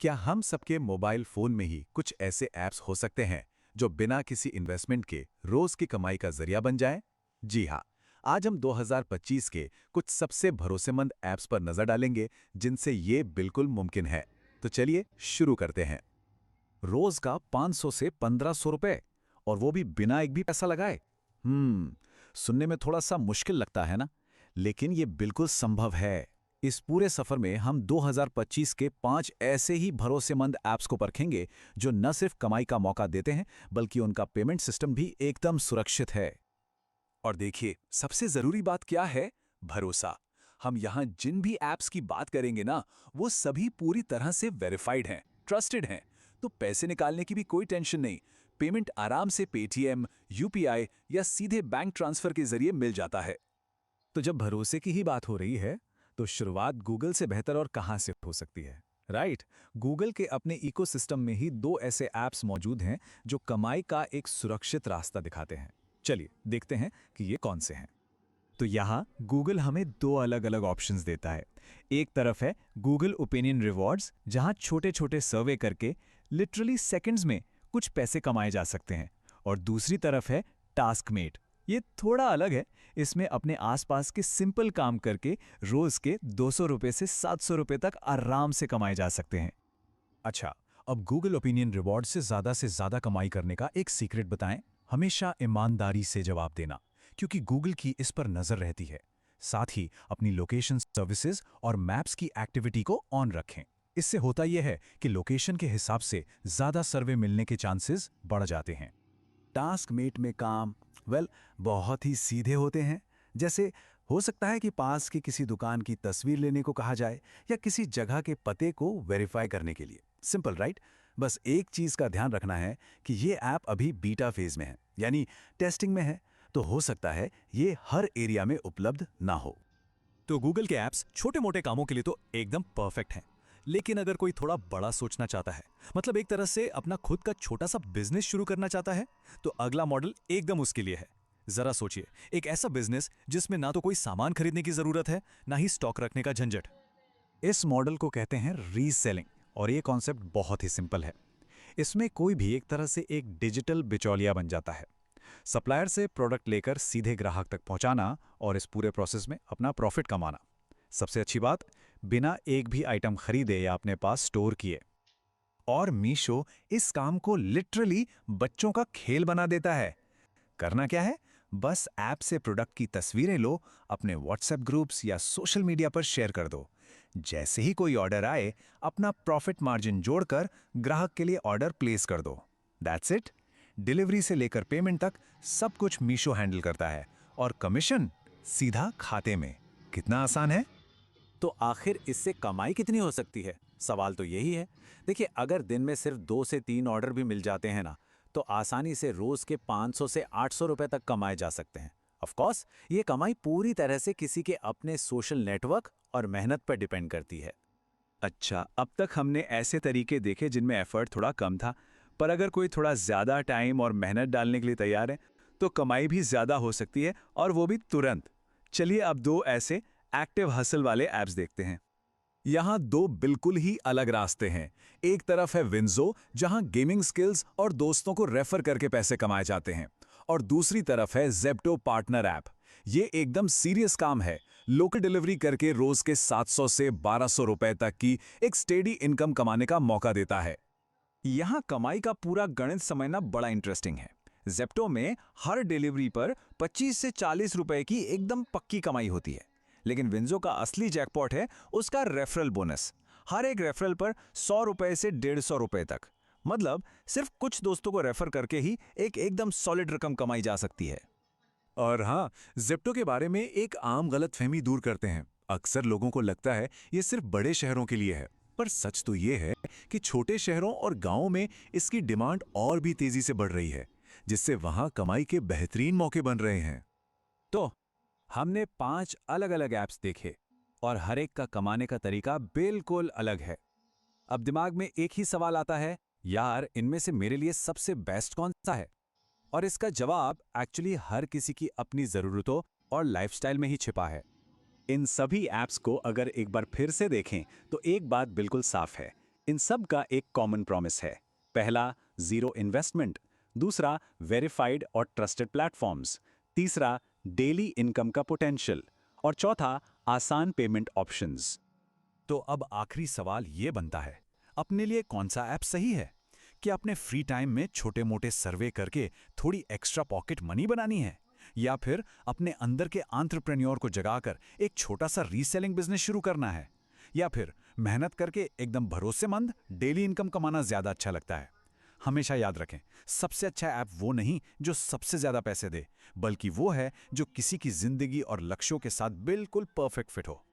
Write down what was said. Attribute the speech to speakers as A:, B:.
A: क्या हम सबके मोबाइल फोन में ही कुछ ऐसे ऐप्स हो सकते हैं जो बिना किसी इन्वेस्टमेंट के रोज की कमाई का जरिया बन जाएं? जी हाँ, आज हम 2025 के कुछ सबसे भरोसेमंद ऐप्स पर नजर डालेंगे जिनसे ये बिल्कुल मुमकिन है। तो चलिए शुरू करते हैं।
B: रोज का 500 से 1500 रुपए, और वो भी बिना एक भी पैसा लगाए। सुनने में थोड़ा सा मुश्किल लगता है ना, लेकिन ये बिल्कुल संभव है। इस पूरे सफर में हम 2025 के 5 ऐसे ही भरोसेमंद ऐप्स को परखेंगे जो न सिर्फ कमाई का मौका देते हैं, बल्कि उनका पेमेंट सिस्टम भी एकदम सुरक्षित है।
C: और देखिए, सबसे जरूरी बात क्या है? भरोसा। हम यहाँ जिन भी ऐप्स की बात करेंगे ना, वो सभी पूरी तरह से वेरीफाइड हैं, ट्रस्टेड हैं। तो पैसे निकालने की भी कोई टेंशन नहीं। पेमेंट आराम से पेटीएम, यूपीआई या सीधे बैंक ट्रांसफर के जरिए मिल जाता है।
B: तो जब भरोसे की ही बात हो रही है, तो शुरुआत गूगल से बेहतर और कहां से हो सकती है, राइट? गूगल के अपने इकोसिस्टम में ही 2 ऐसे ऐप्स मौजूद हैं जो कमाई का एक सुरक्षित रास्ता दिखाते हैं। चलिए देखते हैं कि ये कौन से हैं। तो यहाँ गूगल हमें 2 अलग-अलग ऑप्शंस देता है। एक तरफ है गूगल ओपिनियन रिवॉर्ड्स, जहाँ छोटे-छोटे सर्वे करके लिटरली सेकंड्स में कुछ पैसे कमाए जा सकते हैं। और दूसरी तरफ है टास्कमेट। ये थोड़ा अलग है। इसमें अपने आसपास के सिंपल काम करके रोज के 200 रुपए से 700 रुपए तक आराम से कमाए जा सकते हैं। अच्छा, अब गूगल ओपिनियन रिवॉर्ड से ज़्यादा कमाई करने का एक सीक्रेट बताएं। हमेशा ईमानदारी से जवाब देना, क्योंकि गूगल की इस पर नजर रहती है। साथ ही अपनी लोकेशन सर्विसेज और मैप्स की एक्टिविटी को ऑन रखें। इससे होता यह है कि लोकेशन के हिसाब से ज़्यादा सर्वे मिलने के चांसेस बढ़ जाते हैं। टास्कमेट में काम बहुत ही सीधे होते हैं। जैसे हो सकता है कि पास की किसी दुकान की तस्वीर लेने को कहा जाए या किसी जगह के पते को वेरीफाई करने के लिए। Simple, right? बस एक चीज का ध्यान रखना है कि ये ऐप अभी बीटा फेज में है, यानी टेस्टिंग में है, तो हो सकता है ये हर एरिया में उपलब्ध ना हो।
C: तो गूगल के ऐप्स छोटे मोटे कामों के लिए तो एकदम परफेक्ट हैं। लेकिन अगर कोई थोड़ा बड़ा सोचना चाहता है, मतलब एक तरह से अपना खुद का छोटा सा बिजनेस शुरू करना चाहता है, तो अगला मॉडल एकदम उसके लिए है। जरा सोचिए, एक ऐसा बिजनेस जिसमें ना तो कोई सामान खरीदने की जरूरत है, ना ही स्टॉक रखने का झंझट।
B: इस मॉडल को कहते हैं रीसेलिंग, और ये कॉन्सेप्ट बहुत ही सिंपल है। इसमें कोई भी एक तरह से एक डिजिटल बिचौलिया बन जाता है। सप्लायर से प्रोडक्ट लेकर सीधे ग्राहक तक पहुंचाना और इस पूरे प्रोसेस में अपना प्रॉफिट कमाना। सबसे अच्छी बात, बिना एक भी आइटम खरीदे या अपने पास स्टोर किए। और मीशो इस काम को लिटरली बच्चों का खेल बना देता है। करना क्या है? बस ऐप से प्रोडक्ट की तस्वीरें लो, अपने व्हाट्सएप ग्रुप्स या सोशल मीडिया पर शेयर कर दो। जैसे ही कोई ऑर्डर आए, अपना प्रॉफिट मार्जिन जोड़कर ग्राहक के लिए ऑर्डर प्लेस कर दो। That's it. डिलीवरी से लेकर पेमेंट तक सब कुछ मीशो हैंडल करता है, और कमीशन सीधा खाते में। कितना आसान है।
A: तो आखिर इससे कमाई कितनी हो सकती है? सवाल तो यही है। देखिए, अगर दिन में सिर्फ 2 से 3 ऑर्डर भी मिल जाते हैं ना, तो आसानी से रोज के 500 से 800 रुपए तक कमाए जा सकते हैं। ऑफ कोर्स, ये कमाई पूरी तरह से किसी के अपने सोशल नेटवर्क और मेहनत पर डिपेंड करती है।
C: अच्छा, अब तक हमने ऐसे तरीके देखे जिनमें एफर्ट थोड़ा कम था, पर अगर कोई थोड़ा ज्यादा टाइम और मेहनत डालने के लिए तैयार है, तो कमाई भी ज्यादा हो सकती है, और वो भी तुरंत। चलिए अब 2 ऐसे एक्टिव हसल वाले ऐप्स देखते हैं।
B: यहाँ 2 बिल्कुल ही अलग रास्ते हैं। एक तरफ है विंजो, जहाँ गेमिंग स्किल्स और दोस्तों को रेफर करके पैसे कमाए जाते हैं, और दूसरी तरफ है ज़ेप्टो पार्टनर ऐप। ये एकदम सीरियस काम है। लोकल डिलीवरी करके रोज के 700 से 1200 रुपए तक की एक स्टेडी इनकम कमाने का मौका देता है।
C: यहाँ कमाई का पूरा गणित समझना बड़ा इंटरेस्टिंग है। ज़ेप्टो में हर डिलीवरी पर 25 से 40 रुपए की एकदम पक्की कमाई होती है। लेकिन विंजो का असली जैकपॉट है उसका रेफरल बोनस। हर एक रेफरल पर 100 रुपए से 150 रुपए तक, मतलब सिर्फ कुछ दोस्तों को रेफर करके ही एक एकदम सॉलिड रकम कमाई जा सकती है।
A: और हाँ, ज़ेप्टो के बारे में एक आम गलतफहमी दूर करते हैं। अक्सर लोगों को लगता है ये सिर्फ बड़े शहरों के लिए है, पर सच तो ये है कि छोटे शहरों और गांवों में इसकी डिमांड और भी तेजी से बढ़ रही है, जिससे वहां कमाई के बेहतरीन मौके बन रहे हैं।
C: तो हमने 5 अलग अलग ऐप्स देखे, और हर एक का कमाने का तरीका बिल्कुल अलग है। अब दिमाग में एक ही सवाल आता है, यार इनमें से मेरे लिए सबसे बेस्ट कौन सा है? और इसका जवाब एक्चुअली हर किसी की अपनी ज़रूरतों और लाइफस्टाइल में ही छिपा है।
A: इन सभी ऐप्स को अगर एक बार फिर से देखें, तो एक बात बिल्कुल साफ है,
D: इन सब का एक कॉमन प्रॉमिस है। पहला, जीरो इन्वेस्टमेंट। दूसरा, वेरीफाइड और ट्रस्टेड प्लेटफॉर्म्स। तीसरा, डेली इनकम का पोटेंशियल। और चौथा, आसान पेमेंट ऑप्शंस।
E: तो अब आखिरी सवाल ये बनता है, अपने लिए कौन सा ऐप सही है? कि अपने फ्री टाइम में छोटे-मोटे सर्वे करके थोड़ी एक्स्ट्रा पॉकेट मनी बनानी है, या फिर अपने अंदर के एंटरप्रेन्योर को जगाकर एक छोटा सा रीसेलिंग बिजनेस शुरू करना है, या फिर मेहनत करके एकदम भरोसेमंद डेली इनकम कमाना ज्यादा अच्छा लगता है? हमेशा याद रखें, सबसे अच्छा ऐप वो नहीं जो सबसे ज्यादा पैसे दे, बल्कि वो है जो किसी की जिंदगी और लक्ष्यों के साथ बिल्कुल परफेक्ट फिट हो।